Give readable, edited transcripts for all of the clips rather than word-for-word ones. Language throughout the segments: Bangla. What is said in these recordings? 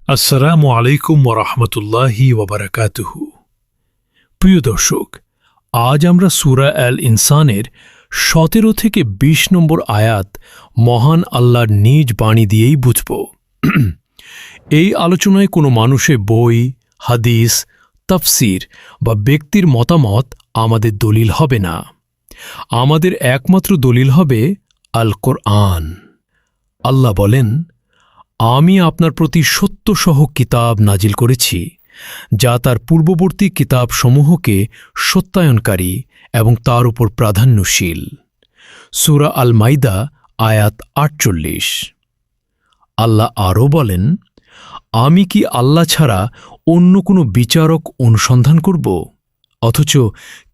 আসসালামু আলাইকুম ওরহমতুল্লাহি ওবরাকাতুহু। প্রিয় দর্শক, আজ আমরা সূরা আল ইনসানের ১৭ থেকে ২০ নম্বর আয়াত মহান আল্লাহর নিজ বাণী দিয়েই বুঝব। এই আলোচনায় কোনো মানুষের বই, হাদিস, তাফসির বা ব্যক্তির মতামত আমাদের দলিল হবে না। আমাদের একমাত্র দলিল হবে আল কোরআন। আল্লাহ বলেন, আমি আপনার প্রতি সত্যসহ কিতাব নাজিল করেছি, যা তার পূর্ববর্তী কিতাবসমূহকে সত্যায়নকারী এবং তার উপর প্রাধান্যশীল। সূরা আল মাইদা আয়াত ৪৮। আল্লাহ আরও বলেন, আমি কি আল্লাহ ছাড়া অন্য কোনো বিচারক অনুসন্ধান করব, অথচ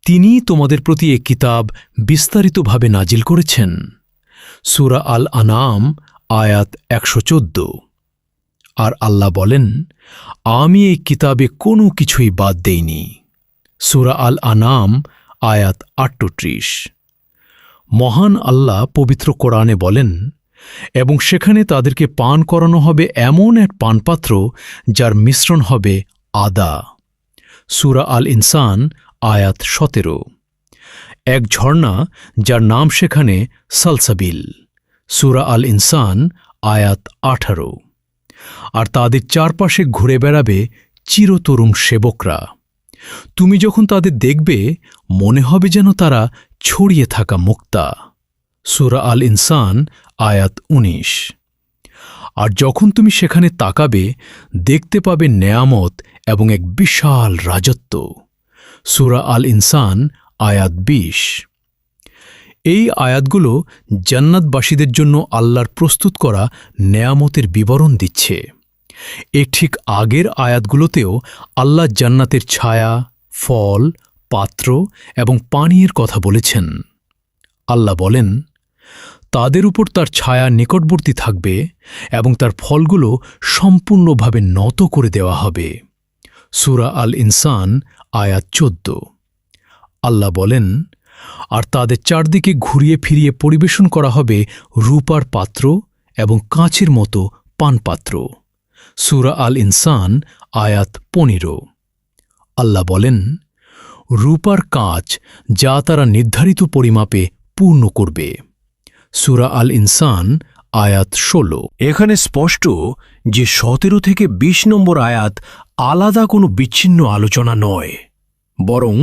তিনিই তোমাদের প্রতি এ কিতাব বিস্তারিতভাবে নাজিল করেছেন। সূরা আল আনাম আয়াত ১১৪। আর আল্লাহ বলেন, আমি এই কিতাবে কোনো কিছুই বাদ দেইনি। সূরা আল আনাম আয়াত ৩৮। মহান আল্লাহ পবিত্র কোরআনে বলেন, এবং সেখানে তাদেরকে পান করানো হবে এমন এক পানপাত্র যার মিশ্রণ হবে আদা। সূরা আল ইনসান আয়াত ১৭। এক ঝর্ণা যার নাম সেখানে সালসাবিল। সূরা আল ইনসান আয়াত ১৮। আর তাদের চারপাশে ঘুরে বেড়াবে চিরতরুণ সেবকরা। তুমি যখন তাদের দেখবে, মনে হবে যেন তারা ছড়িয়ে থাকা মুক্তা। সূরা আল ইনসান আয়াত ১৯। আর যখন তুমি সেখানে তাকাবে, দেখতে পাবে নেয়ামত এবং এক বিশাল রাজত্ব। সূরা আল ইনসান আয়াত ২০। এই আয়াতগুলো জান্নাতবাসীদের জন্য আল্লাহর প্রস্তুত করা নেয়ামতের বিবরণ দিচ্ছে। এর ঠিক আগের আয়াতগুলোতেও আল্লাহ জান্নাতের ছায়া, ফল, পাত্র এবং পানীয়ের কথা বলেছেন। আল্লাহ বলেন, তাদের উপর তার ছায়া নিকটবর্তী থাকবে এবং তার ফলগুলো সম্পূর্ণভাবে নত করে দেওয়া হবে। সূরা আল ইনসান আয়াত ১৪। আল্লাহ বলেন, আর তাদের চারদিকে ঘুরিয়ে ফিরিয়ে পরিবেশন করা হবে রূপার পাত্র এবং কাঁচের মতো পানপাত্র। সূরা আল ইনসান আয়াত ১৫। আল্লাহ বলেন, রূপার কাঁচ যা তারা নির্ধারিত পরিমাপে পূর্ণ করবে। সূরা আল ইনসান আয়াত ১৬। এখানে স্পষ্ট যে ১৭ থেকে ২০ নম্বর আয়াত আলাদা কোনো বিচ্ছিন্ন আলোচনা নয়, বরং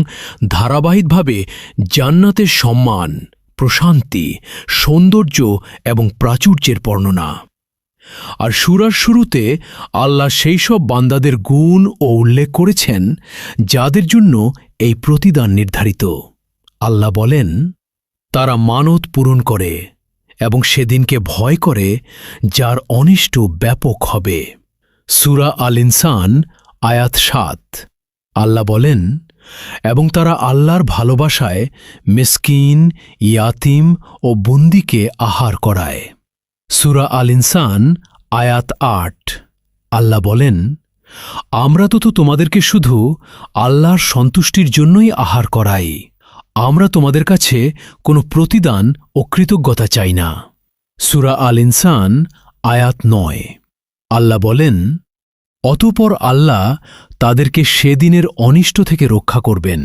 ধারাবাহিকভাবে জান্নাতের সম্মান, প্রশান্তি, সৌন্দর্য এবং প্রাচুর্যের বর্ণনা। আর সূরার শুরুতে আল্লাহ সেই সব বান্দাদের গুণ ও উল্লেখ করেছেন যাদের জন্য এই প্রতিদান নির্ধারিত। আল্লাহ বলেন, তারা মানত পূরণ করে এবং সেদিনকে ভয় করে যার অনিষ্ট ব্যাপক হবে। সূরা আল ইনসান আয়াত ৭। আল্লাহ বলেন, এবং তারা আল্লাহর ভালোবাসায় মিসকিন, ইয়াতিম ও বন্দীকে আহার করায়। সূরা আল ইনসান আয়াত ৮। আল্লাহ বলেন, আমরা তো তোমাদেরকে শুধু আল্লাহর সন্তুষ্টির জন্যই আহার করাই। আমরা তোমাদের কাছে কোনো প্রতিদান ও কৃতজ্ঞতা চাই না। সূরা আল ইনসান আয়াত ৯। আল্লাহ বলেন, অতঃপর আল্লাহ তাদেরকে সেদিনের অনিষ্ট থেকে রক্ষা করবেন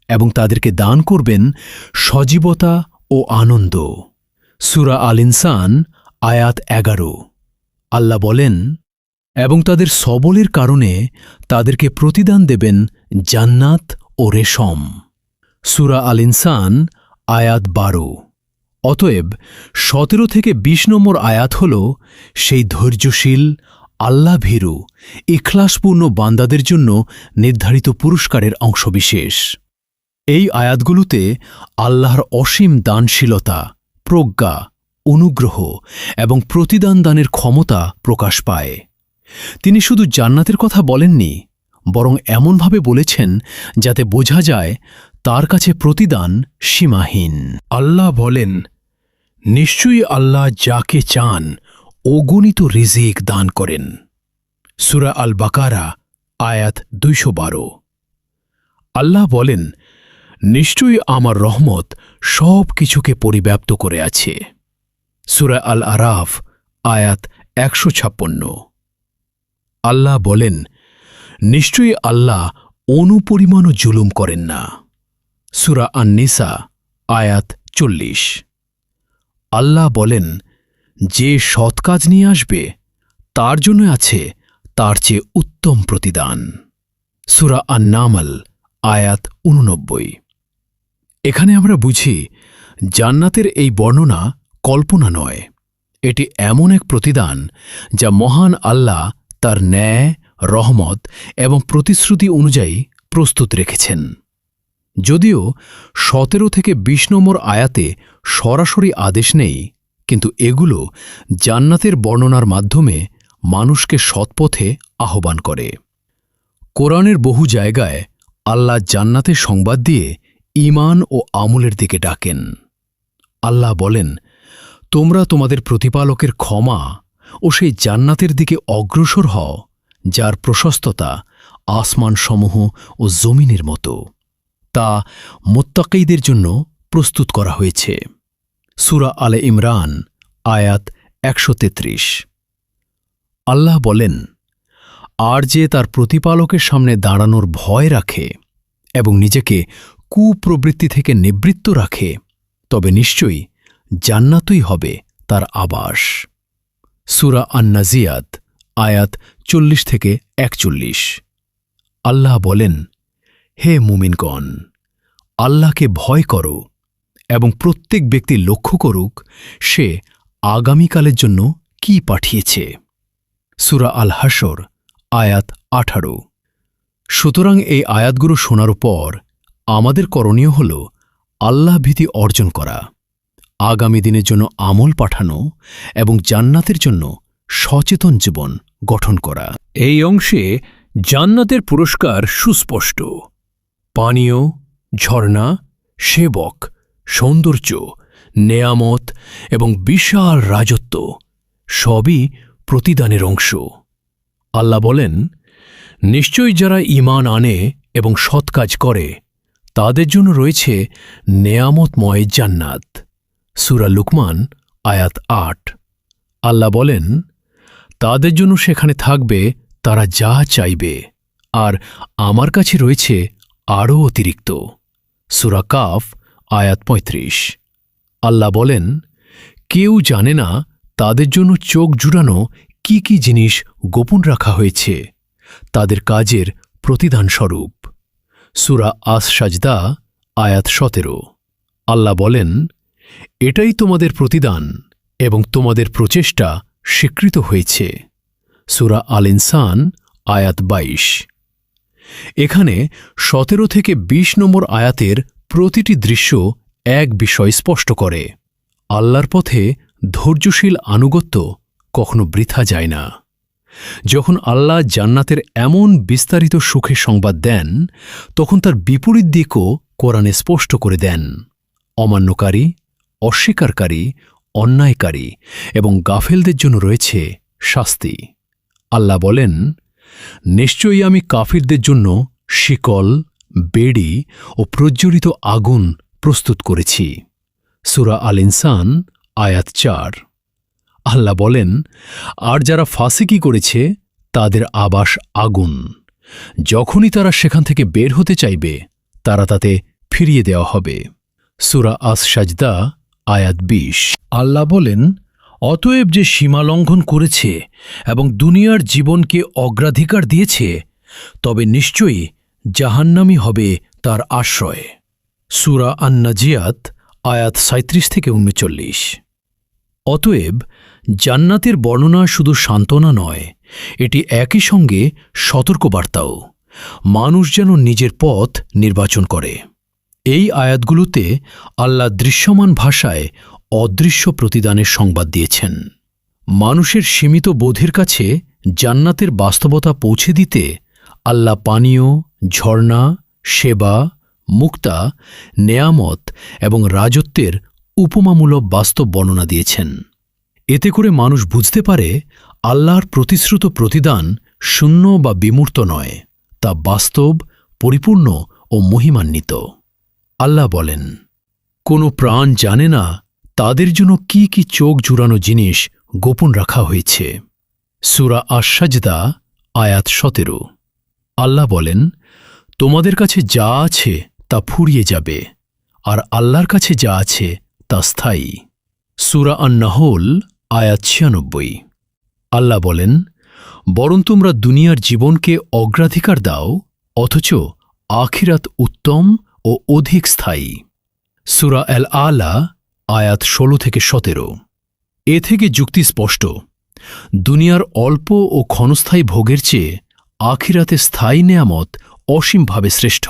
এবং তাদেরকে দান করবেন সজীবতা ও আনন্দ। সূরা আল ইনসান আয়াত ১১। আল্লাহ বলেন, এবং তাদের সবলের কারণে তাদেরকে প্রতিদান দেবেন জান্নাত ও রেশম। সূরা আল ইনসান আয়াত ১২। অতএব ১৭ থেকে ২০ নম্বর আয়াত হল সেই ধৈর্যশীল, আল্লাহভীরু, ইখলাসপূর্ণ বান্দাদের জন্য নির্ধারিত পুরস্কারের অংশবিশেষ। এই আয়াতগুলোতে আল্লাহর অসীম দানশীলতা, প্রজ্ঞা, অনুগ্রহ এবং প্রতিদান দানের ক্ষমতা প্রকাশ পায়। তিনি শুধু জান্নাতের কথা বলেননি, বরং এমনভাবে বলেছেন যাতে বোঝা যায় তার কাছে প্রতিদান সীমাহীন। আল্লাহ বলেন, নিশ্চয়ই আল্লাহ যাকে চান অগণিত রিজিক দান করেন। সূরা আল বাকারা আয়াত ২১২। আল্লাহ বলেন, নিশ্চয়ই আমার রহমত সব কিছুকে পরিব্যাপ্ত করে আছে। সূরা আল আরাফ আয়াত ১৫৬। আল্লাহ বলেন, নিশ্চয়ই আল্লাহ অনুপরিমাণও জুলুম করেন না। সূরা আন-নিসা আয়াত 40। আল্লাহ বলেন, যে সৎ কাজ নিয়ে আসবে তার জন্য আছে তার চেয়ে উত্তম প্রতিদান। সূরা আন-নামল আয়াত 89। এখানে আমরা বুঝি জান্নাতের এই বর্ণনা কল্পনা নয়, এটি এমন এক প্রতিদান যা মহান আল্লাহ তার ন্যায়, রহমত এবং প্রতিশ্রুতি অনুযায়ী প্রস্তুত রেখেছেন। যদিও 17 থেকে 20 নম্বর আয়াতে সরাসরি আদেশ নেই, কিন্তু এগুলো জান্নাতের বর্ণনার মাধ্যমে মানুষকে সৎপথে আহ্বান করে। কোরআনের বহু জায়গায় আল্লাহ জান্নাতের সংবাদ দিয়ে ঈমান ও আমলের দিকে ডাকেন। আল্লাহ বলেন, তোমরা তোমাদের প্রতিপালকের ক্ষমা ও সেই জান্নাতের দিকে অগ্রসর হও যার প্রশস্ততা আসমানসমূহ ও জমিনের মতো। তা মুত্তাকীদের জন্য প্রস্তুত করা হয়েছে। সূরা আলে ইমরান আয়াত 133। আল্লাহ বলেন, আর যে তার প্রতিপালকের সামনে দাঁড়ানোর ভয় রাখে এবং নিজেকে কুপ্রবৃত্তি থেকে নিবৃত্ত রাখে, তবে নিশ্চয়ই জান্নাতই হবে তার আবাস। সূরা আন-নাজিয়াত আয়াত 40 থেকে 41। আল্লাহ বলেন, হে মুমিনগণ, আল্লাহকে ভয় করো এবং প্রত্যেক ব্যক্তি লক্ষ্য করুক সে আগামীকালের জন্য কি পাঠিয়েছে। সূরা আল হাশর আয়াত 18। সুতরাং এই আয়াতগুলো শোনার পর আমাদের করণীয় হল আল্লাহ ভীতি অর্জন করা, আগামী দিনের জন্য আমল পাঠানো এবং জান্নাতের জন্য সচেতন জীবন গঠন করা। এই অংশে জান্নাতের পুরস্কার সুস্পষ্ট। পানীয়, ঝর্ণা, সেবক, সৌন্দর্য, নেয়ামত এবং বিশাল রাজত্ব সবই প্রতিদানের অংশ। আল্লাহ বলেন, নিশ্চয়ই যারা ঈমান আনে এবং সৎ কাজ করে তাদের জন্য রয়েছে নেয়ামতময় জান্নাত। সূরা লুকমান আয়াত 8। আল্লাহ বলেন, তাদের জন্য সেখানে থাকবে তারা যা চাইবে, আর আমার কাছে রয়েছে আরও অতিরিক্ত। সূরা কাফ আয়াত 35। আল্লাহ বলেন, কেউ জানে না তাদের জন্য চোখ জুড়ানো কি কি জিনিস গোপন রাখা হয়েছে তাদের কাজের প্রতিদানস্বরূপ। সূরা আস-সাজদা আয়াত 17। আল্লাহ বলেন, এটাই তোমাদের প্রতিদান এবং তোমাদের প্রচেষ্টা স্বীকৃত হয়েছে। সূরা আল ইনসান আয়াত 22। এখানে 17 থেকে 20 নম্বর আয়াতের প্রতিটি দৃশ্য এক বিষয় স্পষ্ট করে, আল্লাহর পথে ধৈর্যশীল আনুগত্য কখনো বৃথা যায় না। যখন আল্লাহ জান্নাতের এমন বিস্তারিত সুখের সংবাদ দেন, তখন তার বিপরীত দিকও কোরআনে স্পষ্ট করে দেন। অমান্যকারী, অস্বীকারী, অন্যায়কারী এবং গাফেলদের জন্য রয়েছে শাস্তি। আল্লাহ বলেন, নিশ্চয়ই আমি কাফিরদের জন্য শিকল, বেড়ি ও প্রজ্বলিত আগুন প্রস্তুত করেছি। সূরা আল ইনসান আয়াত 4। আল্লাহ বলেন, আর যারা ফাসিকি করেছে তাদের আবাস আগুন। যখনই তারা সেখান থেকে বের হতে চাইবে তারা তাতে ফিরিয়ে দেওয়া হবে। সূরা আস-সাজদা আয়াত 20। আল্লাহ বলেন, অতএব যে সীমালঙ্ঘন করেছে এবং দুনিয়ার জীবনকে অগ্রাধিকার দিয়েছে, তবে নিশ্চয়ই জাহান্নামই হবে তার আশ্রয়। সূরা আন-নাজিয়াত আয়াত 37 থেকে 39। অতএব জান্নাতের বর্ণনা শুধু সান্ত্বনা নয়, এটি একই সঙ্গে সতর্কবার্তাও, মানুষ যেন নিজের পথ নির্বাচন করে। এই আয়াতগুলোতে আল্লাহ দৃশ্যমান ভাষায় অদৃশ্য প্রতিদানের সংবাদ দিয়েছেন। মানুষের সীমিত বোধের কাছে জান্নাতের বাস্তবতা পৌঁছে দিতে আল্লাহ পানীয়, ঝর্ণা, সেবা, মুক্তা, নেয়ামত এবং রাজত্বের উপমামূলক বাস্তব বর্ণনা দিয়েছেন। এতে করে মানুষ বুঝতে পারে আল্লাহর প্রতিশ্রুত প্রতিদান শূন্য বা বিমূর্ত নয়, তা বাস্তব, পরিপূর্ণ ও মহিমান্বিত। আল্লাহ বলেন, কোনো প্রাণ জানে না তাদের জন্য কি কি চোখ জুড়ানো জিনিস গোপন রাখা হয়েছে। সূরা আস-সাজদা আয়াত 17। আল্লাহ বলেন, তোমাদের কাছে যা আছে তা ফুরিয়ে যাবে, আর আল্লাহর কাছে যা আছে তা স্থায়ী। সূরা আন-নাহল আয়াত 96। আল্লাহ বলেন, বরং তোমরা দুনিয়ার জীবনকে অগ্রাধিকার দাও, অথচ আখিরাত উত্তম ও অধিক স্থায়ী। সূরা আল আলা আয়াত 16-17। এ থেকে যুক্তি স্পষ্ট, দুনিয়ার অল্প ও ক্ষণস্থায়ী ভোগের চেয়ে আখিরাতে স্থায়ী নেয়ামত অসীমভাবে শ্রেষ্ঠ।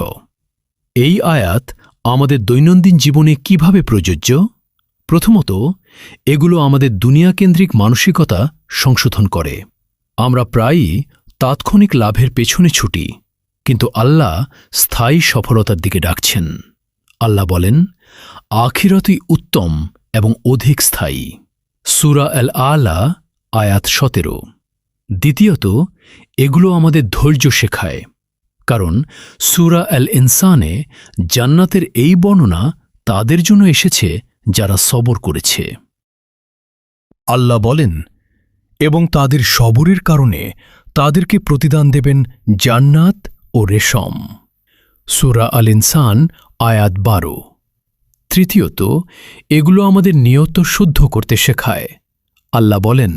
এই আয়াত আমাদের দৈনন্দিন জীবনে কিভাবে প্রযোজ্য? প্রথমত, এগুলো আমাদের দুনিয়াকেন্দ্রিক মানসিকতা সংশোধন করে। আমরা প্রায়ই তাৎক্ষণিক লাভের পেছনে ছুটি, কিন্তু আল্লাহ স্থায়ী সফলতার দিকে ডাকছেন। আল্লাহ বলেন, আখিরাতই উত্তম এবং অধিক স্থায়ী। সূরা আল আলা আয়াত 17। দ্বিতীয়ত, এগুলো আমাদের ধৈর্য শেখায়, কারণ সূরা আল ইনসানে জান্নাতের এই বর্ণনা তাদের জন্য এসেছে যারা সবর করেছে। আল্লাহ বলেন, এবং তাদের সবরের কারণে তাদেরকে প্রতিদান দেবেন জান্নাত ও রেশম। সূরা আল ইনসান আয়াত 12। তৃতীয়ত, এগুলো আমাদের নিয়ত শুদ্ধ করতে শেখায়। আল্লাহ বলেন,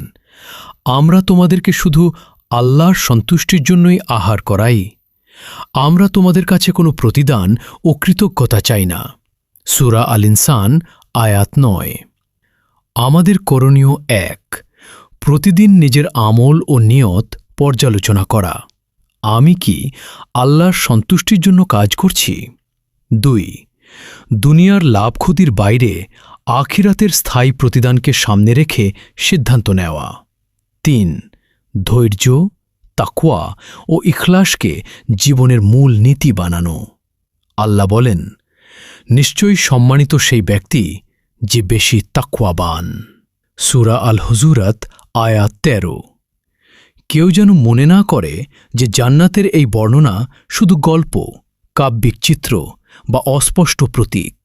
আমরা তোমাদেরকে শুধু আল্লাহর সন্তুষ্টির জন্যই আহার করাই, আমরা তোমাদের কাছে কোনো প্রতিদান ও কৃতজ্ঞতা চাই না। সূরা আল ইনসান আয়াত 9। আমাদের করণীয় 1, প্রতিদিন নিজের আমল ও নিয়ত পর্যালোচনা করা। আমি কি আল্লাহর সন্তুষ্টির জন্য কাজ করছি? 2, দুনিয়ার লাভ ক্ষতির বাইরে আখিরাতের স্থায়ী প্রতিদানকে সামনে রেখে সিদ্ধান্ত নেওয়া। 3, ধৈর্য, তাকওয়া ও ইখলাসকে জীবনের মূল নীতি বানানো। আল্লাহ বলেন, নিশ্চয়ই সম্মানিত সেই ব্যক্তি যে বেশি তাকওয়াবান। সূরা আল হুজুরাত আয়াত 13। কেউ যেন মনে না করে যে জান্নাতের এই বর্ণনা শুধু গল্প, কাব্যিক চিত্র বা অস্পষ্ট প্রতীক।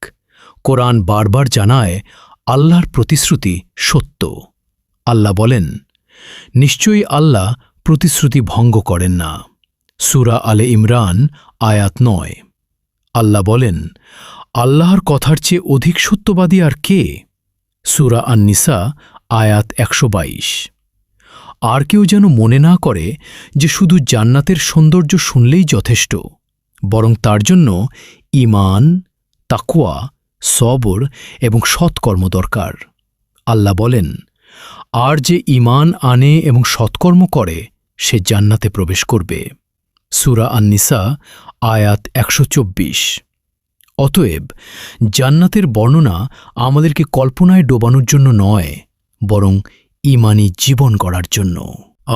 কোরআন বারবার জানায় আল্লাহর প্রতিশ্রুতি সত্য। আল্লাহ বলেন, নিশ্চয়ই আল্লাহ প্রতিশ্রুতি ভঙ্গ করেন না। সূরা আলে ইমরান আয়াত 9। আল্লাহ বলেন, আল্লাহর কথার চেয়ে অধিক সত্যবাদী আর কে? সূরা আন-নিসা আয়াত 122। আর কেউ যেন মনে না করে যে শুধু জান্নাতের সৌন্দর্য শুনলেই যথেষ্ট, বরং তার জন্য ঈমান, তাকওয়া, সবর এবং সৎকর্ম দরকার। আল্লাহ বলেন, আর যে ঈমান আনে এবং সৎকর্ম করে সে জান্নাতে প্রবেশ করবে। সূরা আন-নিসা আয়াত 124। অতএব জান্নাতের বর্ণনা আমাদেরকে কল্পনায় ডোবানোর জন্য নয়, বরং ঈমানি জীবন গড়ার জন্য।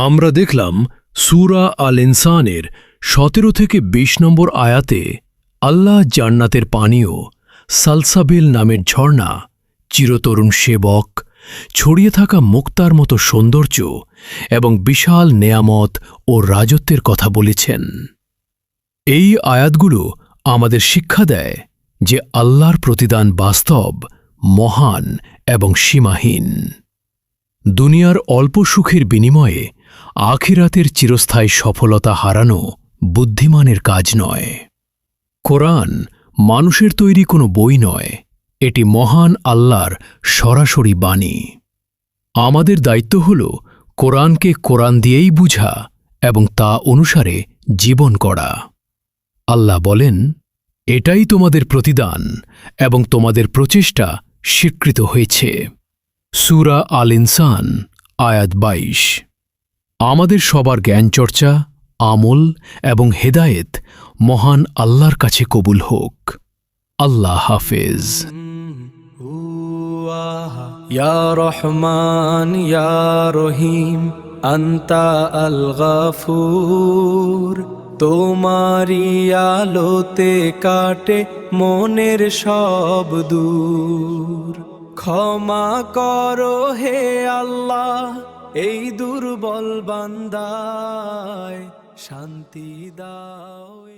আমরা দেখলাম সূরা আল ইনসানের 17-20 নম্বর আয়াতে আল্লাহ জান্নাতের পানীয়, সালসাবিল নামের ঝর্ণা, চিরতরুণ সেবক, ছড়িয়ে থাকা মুক্তার মতো সৌন্দর্য এবং বিশাল নেয়ামত ও রাজত্বের কথা বলেছেন। এই আয়াতগুলো আমাদের শিক্ষা দেয় যে আল্লাহর প্রতিদান বাস্তব, মহান এবং সীমাহীন। দুনিয়ার অল্প সুখের বিনিময়ে আখিরাতের চিরস্থায়ী সফলতা হারানো বুদ্ধিমানের কাজ নয়। কোরআন মানুষের তৈরি কোনো বই নয়, এটি মহান আল্লাহর সরাসরি বাণী। আমাদের দায়িত্ব হল কোরআনকে কোরআন দিয়েই বুঝা এবং তা অনুসারে জীবন গড়া। আল্লাহ বলেন, এটাই তোমাদের প্রতিদান এবং তোমাদের প্রচেষ্টা স্বীকৃত হয়েছে। সূরা আল ইনসান আয়াত 22। আমাদের সবার জ্ঞানচর্চা, আমল এবং হেদায়েত মহান আল্লাহর কাছে কবুল হোক। আল্লাহ হাফেজ। ইয়া রহমান ইয়া রহিম আন্তা আল গফুর, তোমারি আলোতে কাটে মনের সব দূর। ক্ষমা করো হে আল্লাহ এই দুর্বল বান্দায়, শান্তি দাও।